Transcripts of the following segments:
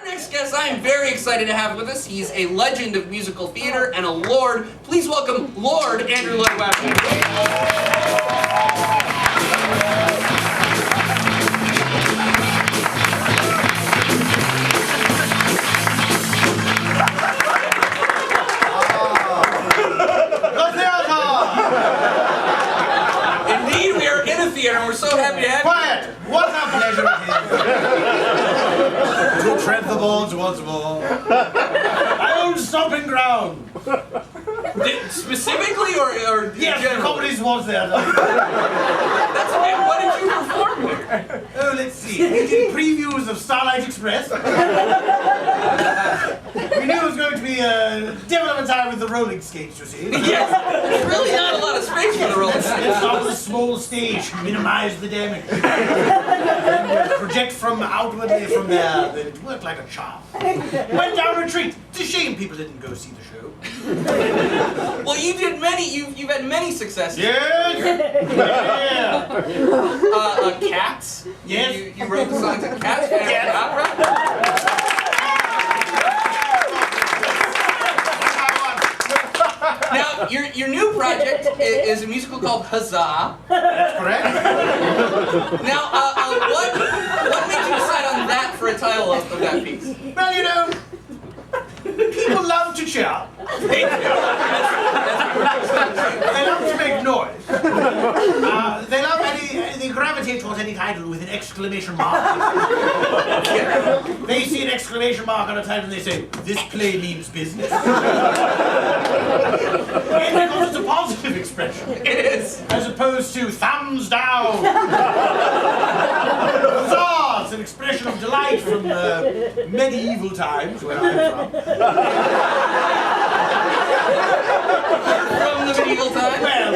Our next guest, I am very excited to have with us. He's a legend of musical theater and a lord. Please welcome Lord Andrew Lloyd Webber. Indeed, we are in a theater, and we're so happy to have you. Quiet! What a pleasure it is to tread the boards once more. My own stomping ground. Specifically, or yes, the ComedySportz there. That's okay. What did you perform there? Oh, let's see. We did previews of Starlight Express. We knew it was going to be a devil of a time with the rolling skates, you see. Yes, there's really not a lot of space for the rolling skates. Let's start with a small stage, minimize the damage. And project from outwardly from there. Then it worked like a charm. Went down retreat. It's a shame people didn't go see the show. Well, you did many. You've had many successes. Yes. Yeah. Cats. Yes. You wrote the songs of Cats. Yes. Opera. Now, your new project is a musical called Huzzah. That's correct. Now, what made you decide on that for a title of that piece? Well, you know, people love to cheer. They do. They love to make noise. They love they gravitate towards any title with an exclamation mark. They see an exclamation mark on a title and they say, "This play means business." And because it's a positive expression. It is. As opposed to thumbs down. Huzzah! It's an expression of delight from medieval times, where I'm from. From the medieval times? Well,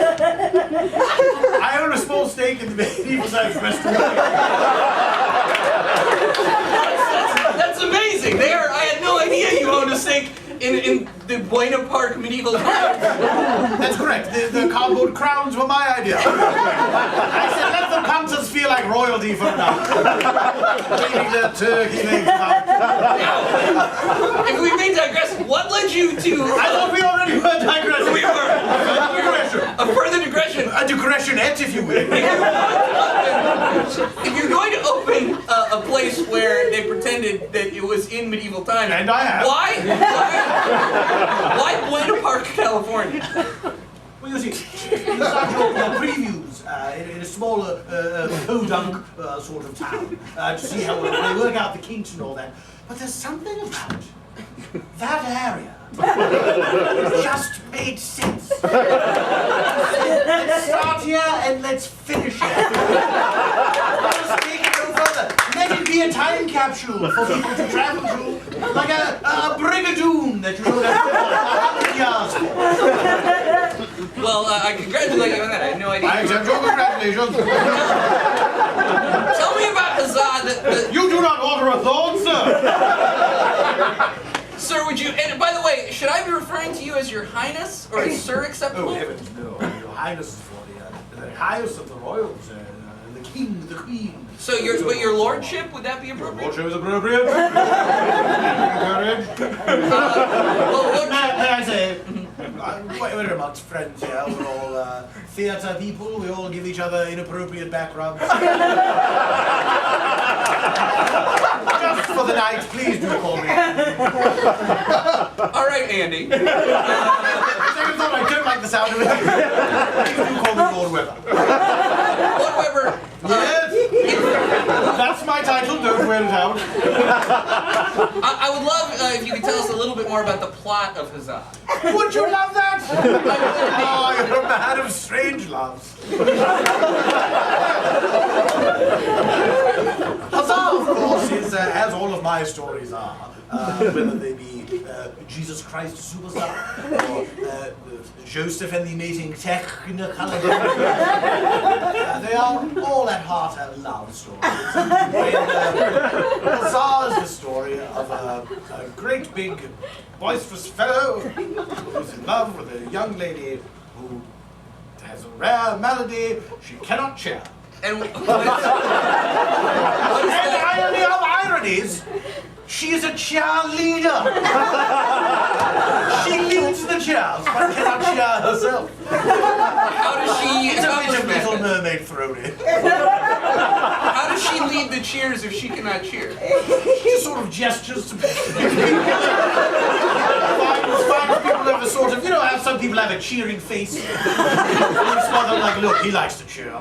I own a small stake in the medieval times restaurant. That's amazing. I had no idea you owned a stake in the Buena Park medieval times. That's correct. The cardboard crowns were my idea. I said, let the punters feel like royalty for an hour. Waving their turkey legs out. Now, if we may digress, what led you to... I thought we already were digressing. We were. A further digression. A digressionette, if you will. If you're going to open a place where they pretended that it was in medieval times... And I have. Why Buena Park, California? Well, you see, you start your previews in a smaller podunk sort of town to see how they work out the kinks and all that. But there's something about that area that just made sense. Let's start here and let's finish here. Let's take it no further. Let it be a time capsule for people to travel to, like a brigadoon that you don't have to 100 yards for. Well, I congratulate you on that. I had no idea. I accept your congratulations. Tell me about Huzzah. You do not order a thought, sir. Sir, would you... And by the way, should I be referring to you as Your Highness, or is Sir acceptable? Oh, heavens, no. Your Highness is for the highest of the royals, the king, the queen. So your lordship, would that be appropriate? Lordship is appropriate. Well, May I say, we're amongst friends here. We're all theatre people. We all give each other inappropriate backgrounds. Just for the night, please do call me. all right, Andy. Second thought, I don't like the sound of it. Please do call me Lord Webber. Lord Webber. Yes. That's my title, don't wear it out. I would love if you could tell us a little bit more about the plot of Huzzah. Would you love that? Oh, you're a man of strange loves. Huzzah, of course, is as all of my stories are, whether they be Jesus Christ Superstar or Joseph and the Amazing Technicolor. They are all at heart love stories. Huzzah is the story of a great big boisterous fellow who's in love with a young lady who has a rare malady she cannot cheer. And And irony of ironies, She is a cheerleader. She leads the cheers, but cannot cheer herself. How does she It's a accomplish bit of Little that? Mermaid thrown in. How does she lead the cheers if she cannot cheer? She sort of gestures to people. Finds people have a sort of, you know how some people have a cheering face? It's like, look, he likes to cheer.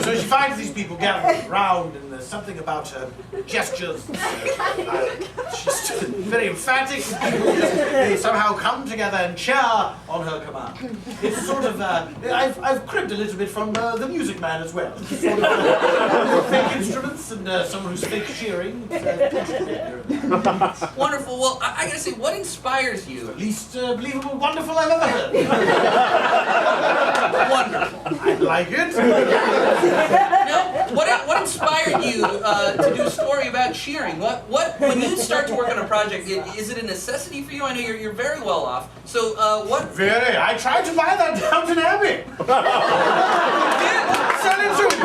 So she finds these people gathered round, and there's something about her gestures. She's very emphatic. They somehow come together and cheer on her command. It's sort of, I've cribbed a little bit from The Music Man as well. Sort of, fake instruments and someone who's fake cheering. Wonderful. Well, I gotta say, what inspires you? Least believable, wonderful I've ever heard. Wonderful. I like it. Now, what inspired you to do a story about cheering? When you start to work on a project, is it a necessity for you? I know you're very well off. So what? Very. I tried to buy that Downton Abbey. Sell it to me.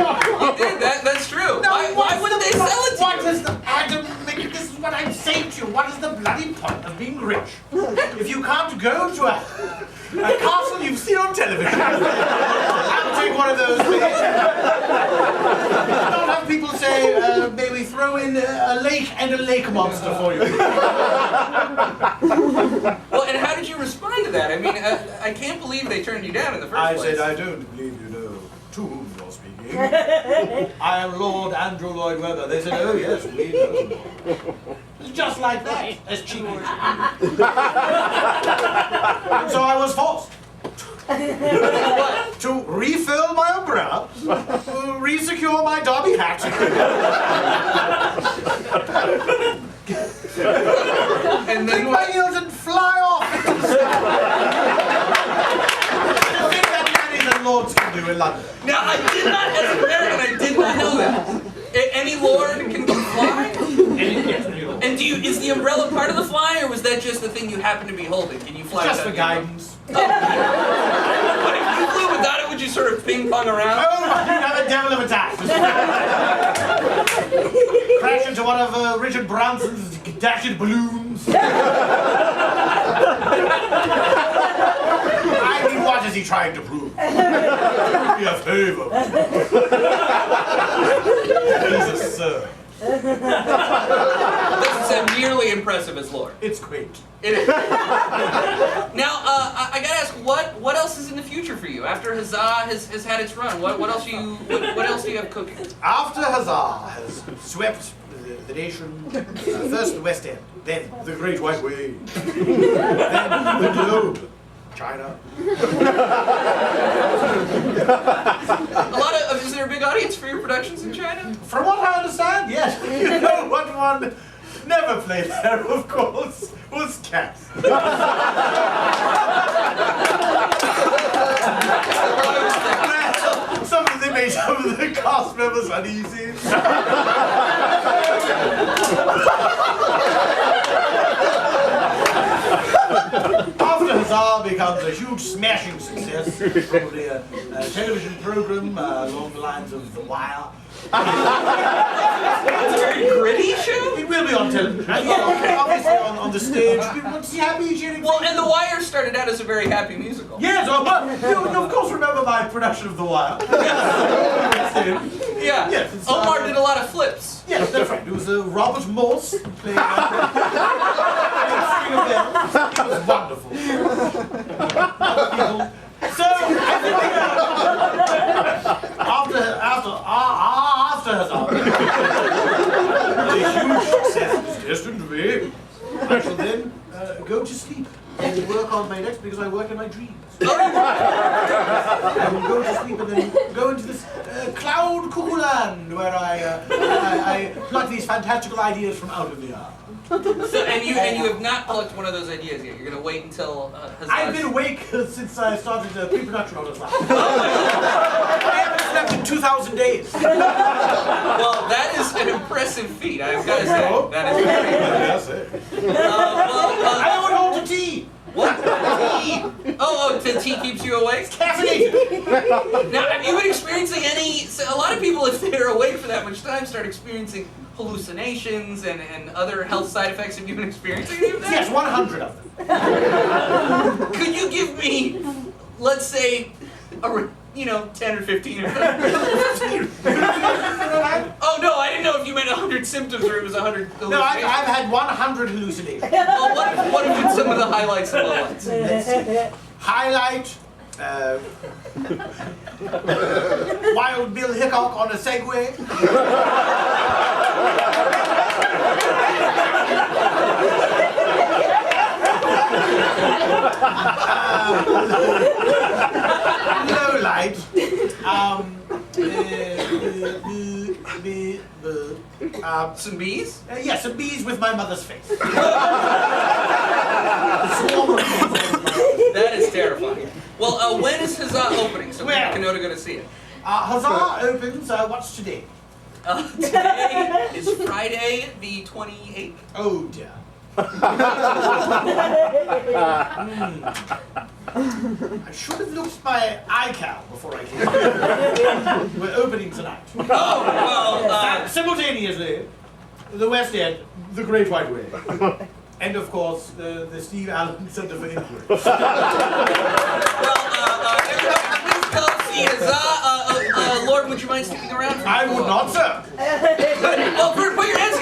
You did. That's true. Why wouldn't they sell it to What you? is the Adam? This is what I'm saying to you. What is the bloody point of being rich if you can't go to a castle you've seen on television? I'll take one of those. Don't have people say, may we throw in a lake and a lake monster for you? Well, and how did you respond to that? I mean, I can't believe they turned you down in the first place. I don't believe you know to whom you're speaking. I am Lord Andrew Lloyd Webber. They said, oh yes, we know. Just like that, as cheeky as and so I was forced to refill my umbrella, re-secure my derby hat, And then take my what? heels and fly off into the sky. The thing that ladies and lords can do in London. Now, I did not, as an American, I did not know that. Any lord can fly? And is the umbrella part of the fly, or was that just the thing you happen to be holding? Can you fly Just for without the guidance. umbrella? But if you flew without it, would you sort of ping pong around? Oh, you have a devil of a time. Crash into one of Richard Branson's dashed balloons. I mean, what is he trying to prove? Do me a favor. Jesus, sir. Doesn't sound nearly impressive as lord. It's great. It is. Now, I gotta ask, what else is in the future for you after Huzzah has had its run? What else do you have cooking? After Huzzah has swept the nation, first the West End, then the Great White Way, then the globe, China. Is there a big audience for your productions in China? From what I understand, yes. You know what one never played there, of course, was cats. They made some of the cast members uneasy. After Huzzah becomes a huge smashing success, probably a television program along the lines of The Wire. It's a very gritty show? It will be on television. Obviously on the stage. People want to see happy cheering. Well, and The Wire started out as a very happy musical. Yes, you of course remember my production of The Wire. Yeah. Yes, it's, Omar did a lot of flips. Yes, that's right. It was Robert Morse playing a string of bells. It was wonderful. So, I think after Huzzah, the huge success is destined to be, I shall then go to sleep and work on my next, because I work in my dreams. I will go to sleep and then go into this cloud cuckoo land where I pluck these fantastical ideas from out of the air. So, and you have not plucked one of those ideas yet. You're going to wait until Huzzah. I've been awake since I started pre-production on Huzzah. I haven't slept in 2,000 days. Well, that is an impressive feat, I've got to say. That is very impressive. I owe it all to tea. What? Tea? Oh, The tea keeps you awake? Caffeinated. Now, have you been experiencing any... So a lot of people, if they're awake for that much time, start experiencing hallucinations and other health side effects. Have you been experiencing any of that? Yes, 100 of them. Could you give me, let's say, 10 or 15 of them? Oh, no, I didn't know if you meant 100 symptoms or it was 100 hallucinations. No, I've had 100 hallucinations. Well, what have been some of the highlights and lowlights? Let's see. Highlight, Wild Bill Hickok on a Segway. Low light, Some bees? yes, some bees with my mother's face. That is terrifying. Well, when is Huzzah opening so people can know to go to see it? Huzzah opens, what's today? Today is Friday the 28th. Oh dear. I should have looked at my iCal before I came here. We're opening tonight. Oh, well, Simultaneously, the West End, the Great White Way, and of course, the Steve Allen Center for Inquiry. everybody, please go see Huzzah. Lord, would you mind sticking around? I would not, sir. Well, put your hands